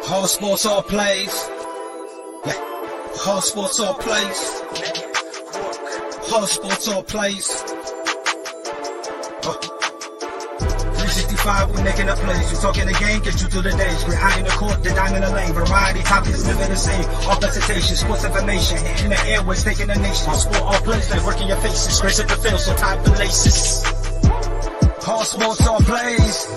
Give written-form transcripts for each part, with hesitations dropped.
All sports, all plays. Yeah. All sports, all plays. All sports, all plays. 365, we making up plays. We talking the game, get you through the days. We're high in the court, the dime in the lane. Variety topics, living the same. All presentation, sports information. In the airways, taking the nation. All sport, all plays, they work in your faces. Grace at the field, so tie the laces. All sports, all plays.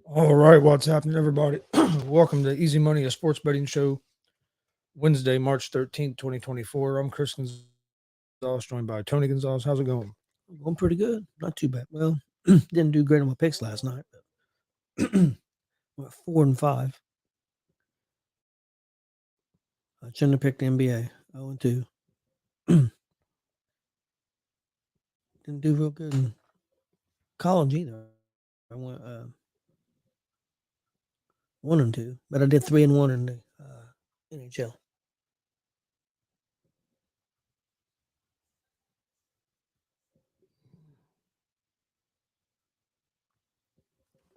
All right, what's happening, everybody? Welcome to Easy Money, a sports betting show, Wednesday, March 13th, 2024. I'm Chris Gonzalez, joined by Tony Gonzalez. How's it going? Going pretty good. Not too bad. Well, didn't do great on my picks last night, but went 4 and 5. I shouldn't have picked the NBA. 0 and 2. Didn't do real good in college either. I went 1 and 2, but I did 3 and 1 in the NHL.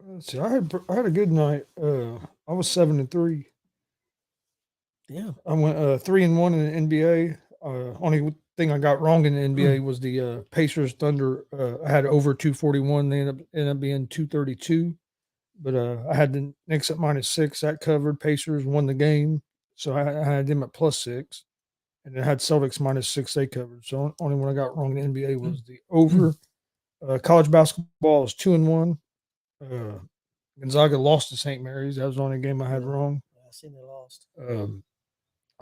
Let's see. I had a good night. I was 7 and 3. Yeah. I went 3 and 1 in the NBA. Only thing I got wrong in the NBA was the Pacers Thunder. I had over 241. They ended up being 232. But I had the Knicks at -6. That covered. Pacers won the game. So I had them at +6. And I had Celtics -6. They covered. So only one I got wrong in the NBA was the over. College basketball is 2 and 1. Gonzaga lost to St. Mary's. That was the only game I had wrong. I seen they lost. I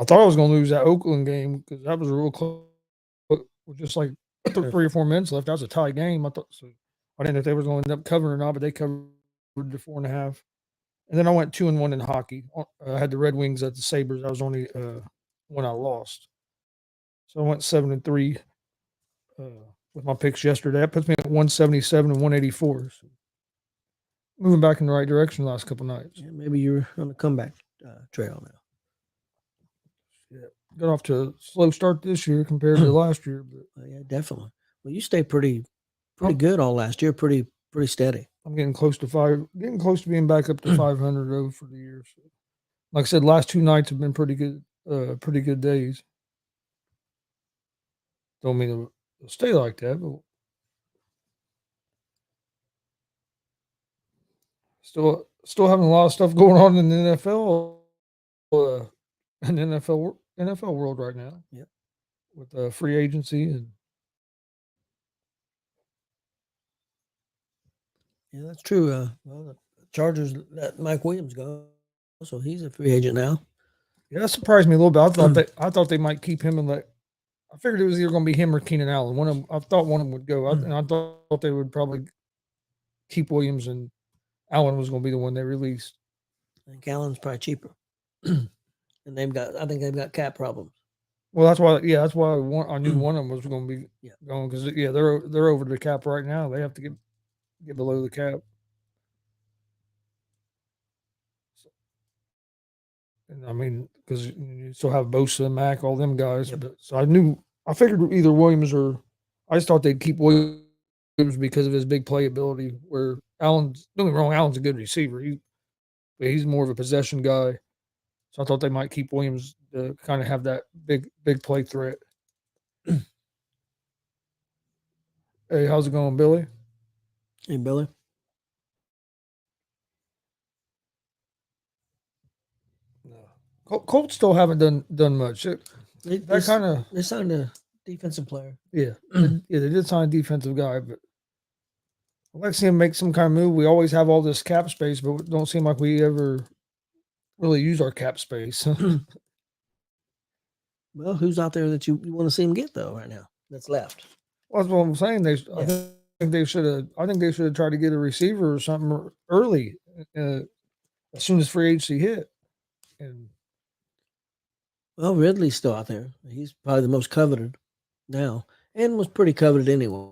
thought I was going to lose that Oakland game because that was a real close. With just like 3 or 4 minutes left. That was a tie game. I thought so. I didn't know if they were going to end up covering or not, but they covered the 4.5. And then I went 2 and 1 in hockey. I had the Red Wings at the Sabres. That was only one I lost. So I went 7 and 3 with my picks yesterday. That puts me at 177 and 184. So moving back in the right direction the last couple nights. Yeah, maybe you're on the comeback trail now. Yeah, got off to a slow start this year compared to last year. But yeah, definitely. Well, you stayed pretty good all last year. Pretty steady. I'm getting close to being back up to 500 though for the year. So, like I said, last 2 nights have been pretty good days. Don't mean to stay like that, but still having a lot of stuff going on in the NFL, in the NFL world right now. Yeah, with free agency and. Yeah, that's true. Well, the Chargers let Mike Williams go, so he's a free agent now. Yeah, that surprised me a little bit. I thought they might keep him and I figured it was either going to be him or Keenan Allen. I thought one of them would go, and I thought they would probably keep Williams and Allen was going to be the one they released. I think Allen's probably cheaper, and I think they've got cap problems. Well, that's why. Yeah, that's why I knew one of them was going to be going because they're over the cap right now. They have to get below the cap. And I mean, because you still have Bosa, Mack, all them guys. Yep. But, so I figured either Williams or I just thought they'd keep Williams because of his big playability. Where Allen's, don't get me wrong, Allen's a good receiver. but he's more of a possession guy. So I thought they might keep Williams to kind of have that big play threat. Hey, how's it going, Billy? Hey, Billy. No. Colts still haven't done much. That kind of They signed a defensive player. yeah, they did sign a defensive guy, but I'd like to see him make some kind of move. We always have all this cap space, but it don't seem like we ever really use our cap space. Well, who's out there that you want to see him get though right now? That's left. Well, that's what I'm saying. I think they should have. I think they should have tried to get a receiver or something early, as soon as free agency hit. And Well, Ridley's still out there. He's probably the most coveted now, and was pretty coveted anyway.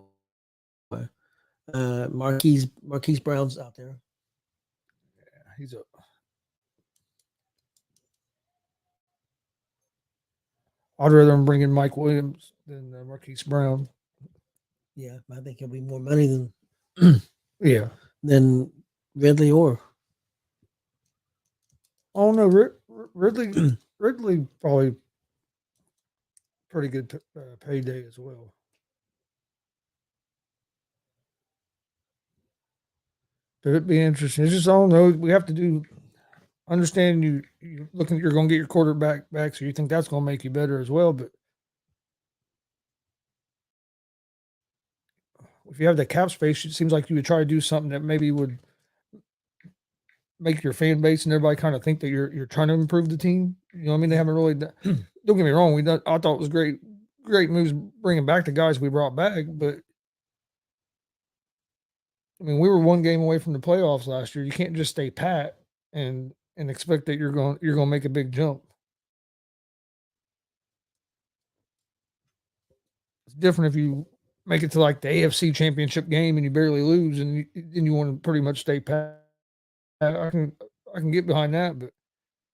Marquise Brown's out there. he's a. I'd rather him bring in Mike Williams than Marquise Brown. Yeah, I think he'll be more money than Yeah. than Ridley or. Oh no, Ridley probably pretty good payday as well. But it'd be interesting. It's just I don't know. We have to understand you looking. You're going to get your quarterback back, so you think that's going to make you better as well. But if you have the cap space, it seems like you would try to do something that maybe would make your fan base and everybody kind of think that you're trying to improve the team. You know what I mean? They haven't really don't get me wrong. I thought it was great moves bringing back the guys we brought back, but I mean, we were one game away from the playoffs last year. You can't just stay pat and expect that you're going to make a big jump. It's different if you make it to like the AFC Championship game and you barely lose, and you want to pretty much stay pat. I can get behind that, but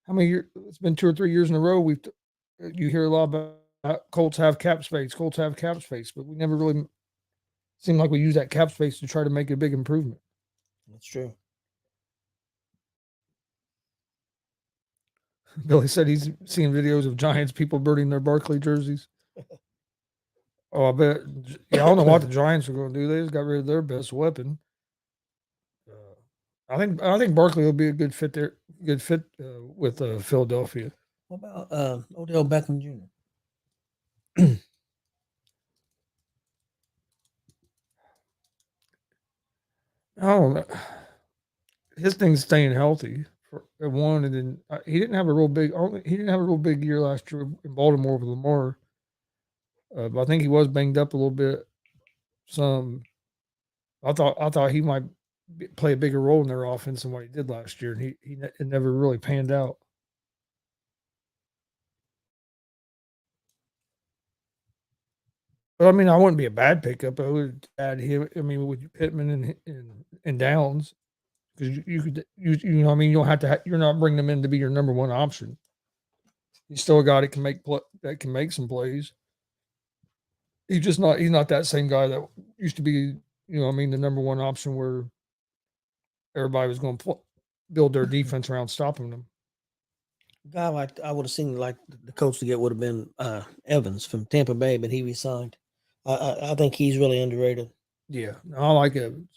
how many years? It's been 2 or 3 years in a row. You hear a lot about Colts have cap space. Colts have cap space, but we never really seem like we use that cap space to try to make a big improvement. That's true. Billy said he's seeing videos of Giants people burning their Barkley jerseys. Oh, I bet. Yeah, I don't know what the Giants are going to do. They just got rid of their best weapon. I think Barkley will be a good fit there. Good fit with Philadelphia. What about Odell Beckham Jr.? I don't know. His thing's staying healthy for one, and then he didn't have a real big. He didn't have a real big year last year in Baltimore with Lamar. But I think he was banged up a little bit. I thought he might play a bigger role in their offense than what he did last year, and it never really panned out. But I mean, I wouldn't be a bad pickup. I would add him. I mean, with Pittman and Downs, because you know what I mean, you don't have to. You're not bringing them in to be your number one option. He's still a guy that can make some plays. He's not that same guy that used to be, you know, I mean, the number one option where everybody was going to build their defense around stopping them. Guy like I would have seen like the coach to get would have been Evans from Tampa Bay, but he resigned. I think he's really underrated. Yeah, I like Evans.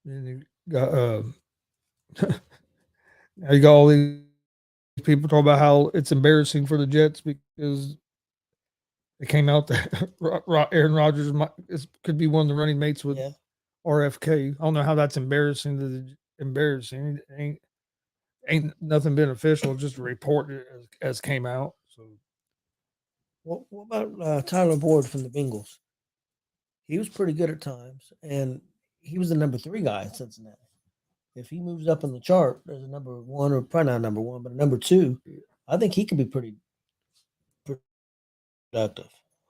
And you got now you got all these people talk about how it's embarrassing for the Jets because it came out that Aaron Rodgers could be one of the running mates with RFK. I don't know how that's embarrassing. Embarrassing. It ain't nothing been official. Just a report as came out. So, what about Tyler Boyd from the Bengals? He was pretty good at times, and he was the number 3 guy in Cincinnati. If he moves up in the chart, there's a number 1, or probably not number 1, but a number 2. I think he could be pretty productive.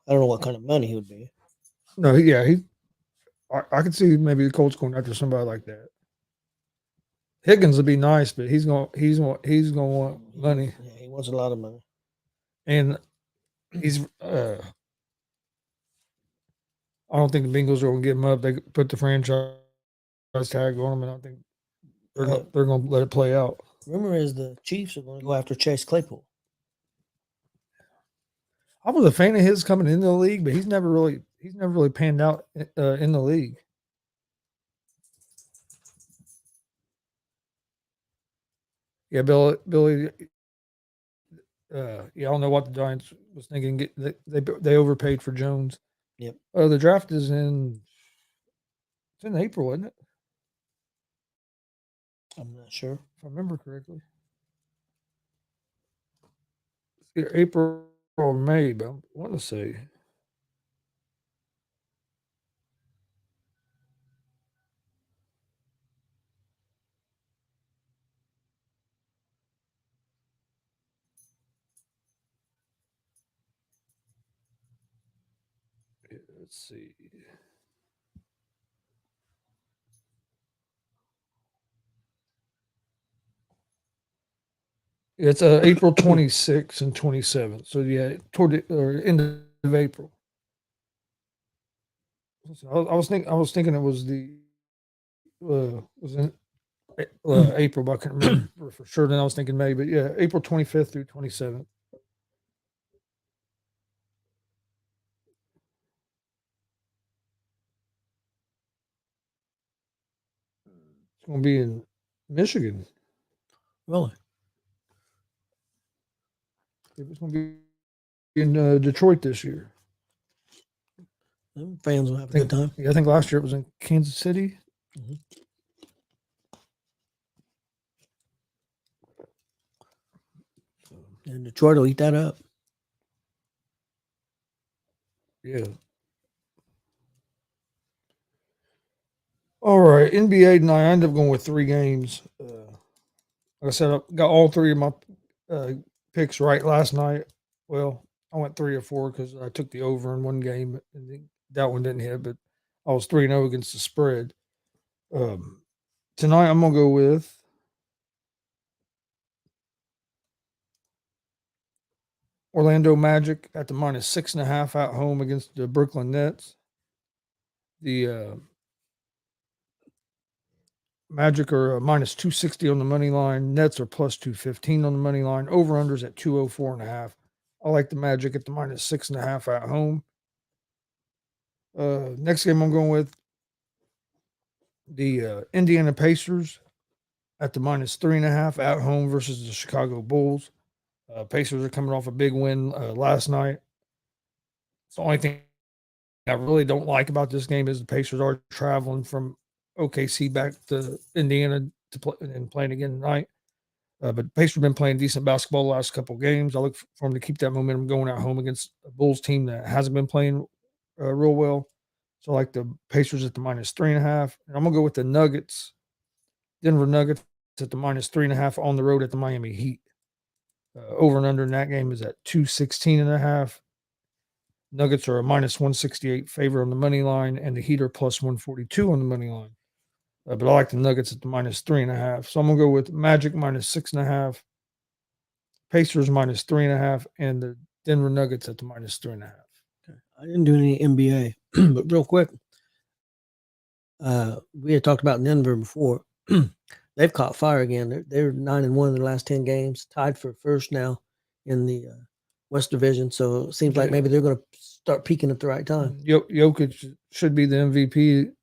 I don't know what kind of money he would be. No, yeah, I could see maybe the Colts going after somebody like that. Higgins would be nice, but he's going to want money. Yeah, he wants a lot of money. And he's. I don't think the Bengals are going to give him up. They put the franchise tag on him, and I think they're going to let it play out. Rumor is the Chiefs are going to go after Chase Claypool. I was a fan of his coming into the league, but he's never really panned out in the league. Yeah, Billy. Yeah, I don't know what the Giants was thinking. They overpaid for Jones. Yep. The draft is in April, isn't it? I'm not sure if I remember correctly. It's either April or May, but I want to say. Let's see. It's April 26th and 27th. So yeah, toward the end of April. I was thinking it was in April, but I couldn't remember for sure. Then I was thinking May, but yeah, April 25th through 27th. It's going to be in Michigan. really. It's going to be in Detroit this year. Them fans will have a good time. Yeah, I think last year it was in Kansas City. Mm-hmm. And Detroit will eat that up. Yeah. All right, NBA tonight. I ended up going with 3 games. Like I said, I got all 3 of my picks right last night. Well, I went 3 or 4 because I took the over in one game, and that one didn't hit. But I was 3-0 against the spread. Tonight, I'm gonna go with Orlando Magic at the -6.5 at home against the Brooklyn Nets. The Magic are -260 on the money line. Nets are +215 on the money line. Over-unders at 204.5. I like the Magic at the -6.5 at home. Next game I'm going with the Indiana Pacers at the -3.5 at home versus the Chicago Bulls. Pacers are coming off a big win last night. It's the only thing I really don't like about this game is the Pacers are traveling from OKC back to Indiana to play and playing again tonight. But Pacers have been playing decent basketball the last couple of games. I look for them to keep that momentum going at home against a Bulls team that hasn't been playing real well. So I like the Pacers at the -3.5. And I'm going to go with the Nuggets, Denver Nuggets at the -3.5 on the road at the Miami Heat. Over and under in that game is at 216.5. Nuggets are a -168 favor on the money line, and the Heat are +142 on the money line. But I like the Nuggets at the -3.5. So I'm going to go with Magic -6.5, Pacers -3.5, and the Denver Nuggets at the -3.5. Okay. I didn't do any NBA, but real quick, we had talked about Denver before. They've caught fire again. They're 9-1 in the last 10 games, tied for first now in the West Division. So it seems like maybe they're going to start peaking at the right time. Jokic should be the MVP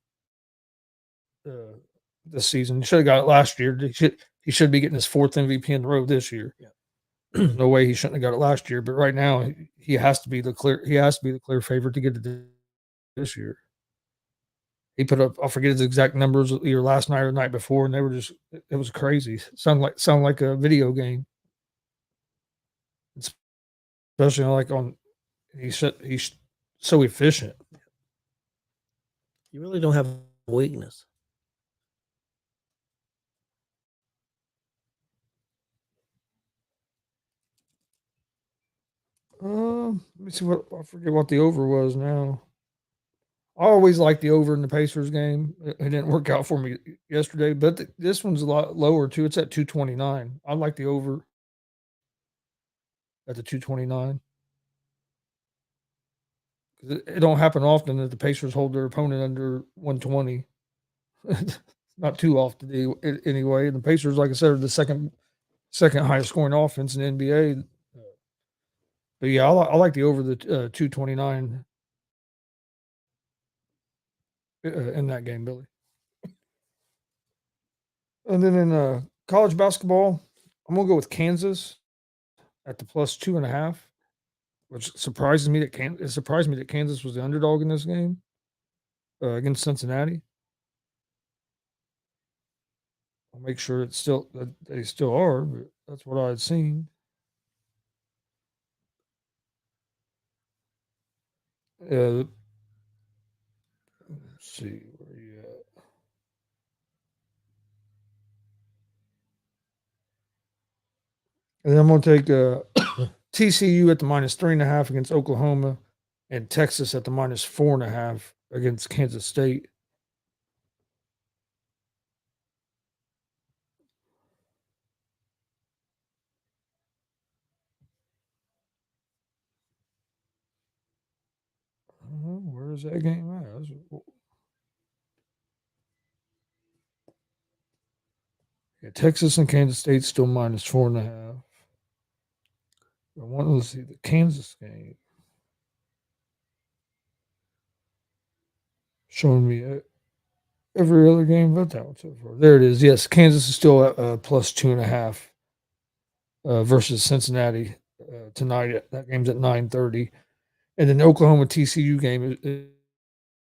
this season. He should have got it last year. He should be getting his 4th MVP in the row this year. Yeah. No way he shouldn't have got it last year. But right now, he has to be the clear favorite to get it this year. He put up, I forget his exact numbers either last night or the night before, and they were it was crazy. Sound like a video game. Especially like he's so efficient. You really don't have a weakness. Let me see I forget what the over was now. I always like the over in the Pacers game. It didn't work out for me yesterday, but this one's a lot lower too. It's at 229. I like the over at the 229. It don't happen often that the Pacers hold their opponent under 120. Not too often anyway. And the Pacers, like I said, are the second highest scoring offense in the NBA. But yeah, I like the over the 229 in that game, Billy. And then in college basketball, I'm gonna go with Kansas at the plus 2.5, which surprises me that it surprised me that Kansas was the underdog in this game against Cincinnati. I'll make sure it's still that they still are, but that's what I had seen. Let's see where you at. And then I'm going to take TCU at the minus 3.5 against Oklahoma, and Texas at the minus 4.5 against Kansas State. Where is that game at? Yeah, Texas and Kansas State still minus 4.5. I want to see the Kansas game. Showing me every other game but that one so far. There it is. Yes, Kansas is still at plus 2.5 versus Cincinnati tonight. That game's at 9:30, and then the Oklahoma TCU game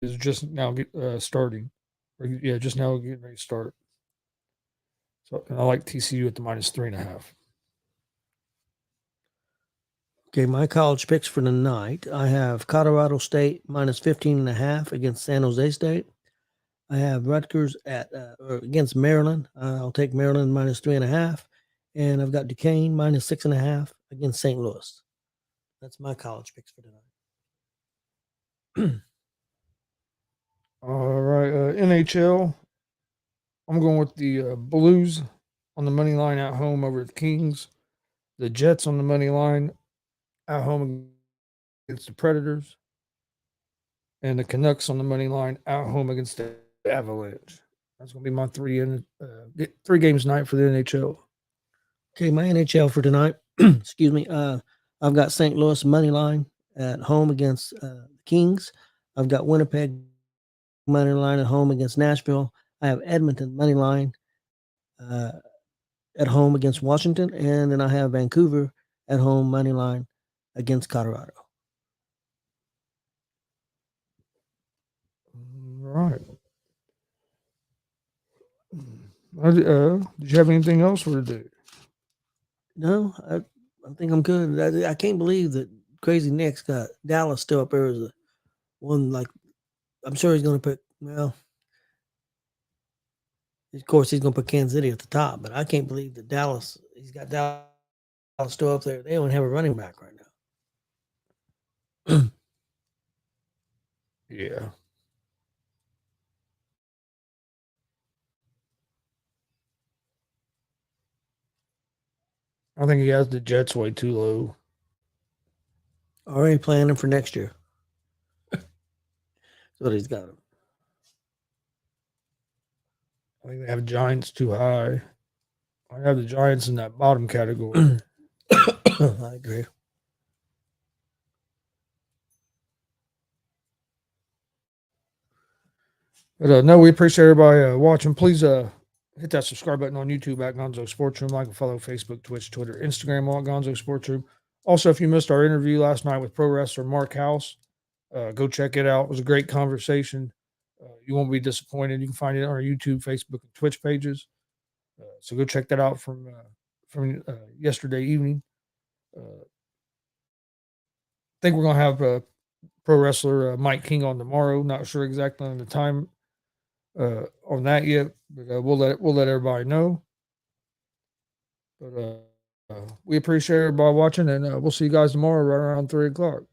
is just now starting. Just now getting ready to start. So and I like TCU at the minus 3.5. Okay, my college picks for the night. I have Colorado State minus 15.5 against San Jose State. I have Rutgers against Maryland. I'll take Maryland minus 3.5. And I've got Duquesne minus 6.5 against St. Louis. That's my college picks for tonight. All right, NHL. I'm going with the Blues on the money line at home over the Kings. The Jets on the money line at home against the Predators. And the Canucks on the money line at home against the Avalanche. That's going to be my three games tonight for the NHL. Okay, my NHL for tonight. Excuse me. I've got St. Louis money line at home against the Kings. I've got Winnipeg money line at home against Nashville. I have Edmonton money line at home against Washington, and then I have Vancouver at home money line against Colorado. All right. Did you have anything else for today? No, I think I'm good. I can't believe that Crazy Nick's got Dallas still up there as a one. Like, I'm sure he's going to put, well, of course, he's going to put Kansas City at the top, but I can't believe that he's got Dallas still up there. They don't have a running back right now. Yeah. I think he has the Jets way too low. Already planning for next year. That's what he's got. I think they have Giants too high. I have the Giants in that bottom category. I agree. But no, we appreciate everybody watching. Please hit that subscribe button on YouTube at Gonzo Sports Room. Like and follow Facebook, Twitch, Twitter, Instagram on Gonzo Sports Room. Also, if you missed our interview last night with pro wrestler Mark House, go check it out. It was a great conversation. You won't be disappointed. You can find it on our YouTube, Facebook, and Twitch pages. So go check that out from yesterday evening. I think we're gonna have pro wrestler Mike King on tomorrow. Not sure exactly on the time on that yet, but we'll let everybody know. But we appreciate everybody watching, and we'll see you guys tomorrow right around 3:00.